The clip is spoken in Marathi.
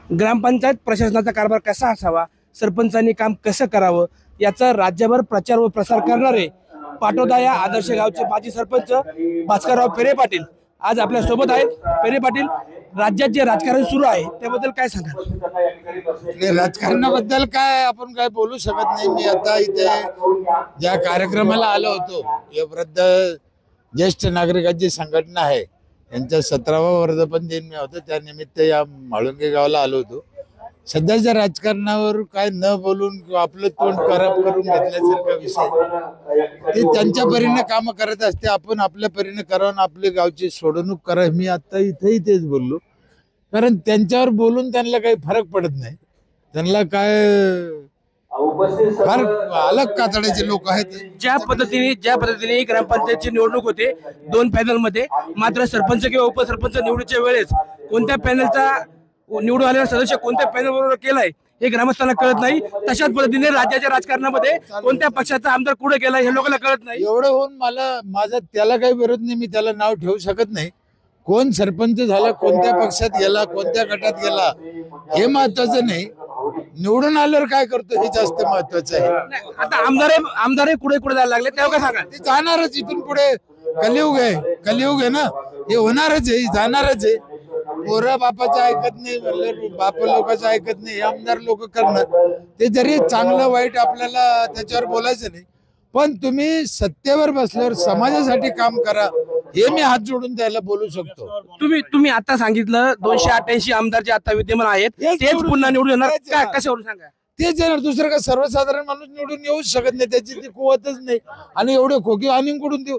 ग्रामपंचायत प्रशासनाचा कारभार कसा असावा, सरपंचांनी काम कसं करावं याचा राज्यभर प्रचार व प्रसार करणारे पाटोदा या आदर्श गावचे माजी सरपंच भास्करराव पेरे पाटील आज आपल्या सोबत आहेत। पेरे पाटील, राज्यात जे राजकारण सुरू आहे त्याबद्दल काय सांगाल? राजकारणाबद्दल काय आपण काय बोलू शकत नाही। मी आता इथे ज्या कार्यक्रमाला आलो होतो, या वृद्ध ज्येष्ठ नागरिकांची संघटना आहे यांच्या 17वा वर्धापन दिन मी होतो, त्यानिमित्त या म्हाळुंगे गावाला आलो होतो। सध्याच्या राजकारणावर काय न बोलून आपलं तोंड खराब करून घेतल्यासारखा विषय, ते त्यांच्या परीने काम करत असते, आपण आपल्या परीने करावं, आपल्या गावची सोडवणूक करा। मी आता इथेही तेच बोललो, कारण त्यांच्यावर बोलून त्यांना काही फरक पडत नाही। त्यांना काय फार अलग कातड्याचे लोक आहेत। ज्या पद्धतीने ग्रामपंचायतची निवडणूक होते 2 पॅनल मध्ये, मात्र सरपंच किंवा उपसरपंच निवडीच्या वेळेस कोणत्या पॅनलचा निवडून आलेला सदस्य कोणत्या पॅनल बरोबर केलाय हे ग्रामस्थांना कळत नाही। तशाच पद्धतीने राज्याच्या राजकारणामध्ये कोणत्या पक्षाचा आमदार कुठे गेलाय हे लोकांना कळत नाही। एवढं होऊन माझा त्याला काही विरोध नाही, मी त्याला नाव ठेवू शकत नाही। कोण सरपंच झाला, कोणत्या पक्षात गेला, कोणत्या गटात गेला हे महत्वाचं नाही, निवडून आल्यावर काय करतो हे जास्त महत्वाचं आहे। आता आमदार कुठे जायला लागले तेव्हा काय सांगा? ते जाणारच, इथून पुढे कलियुग आहे ना, हे होणारच आहे, जाणारच आहे। पोरं बापाचं ऐकत नाही, बाप लोकांचं ऐकत नाही, हे आमदार लोक करणार। ते जरी चांगलं वाईट आपल्याला त्याच्यावर बोलायचं नाही, पण तुम्ही सत्तेवर बसल्यावर समाजासाठी काम करा, हे मी हात जोडून त्याला बोलू शकतो। तुम्ही आता सांगितलं 288 आमदार जे आता विद्यमान आहेत तेच पुन्हा निवडून येणार, काय कशावरून सांगा? तेच येणार, दुसरं का सर्वसाधारण माणूस निवडून येऊच शकत नाही, त्याची ती कुवतच नाही। आणि एवढे खोके आणि कुठून देऊ?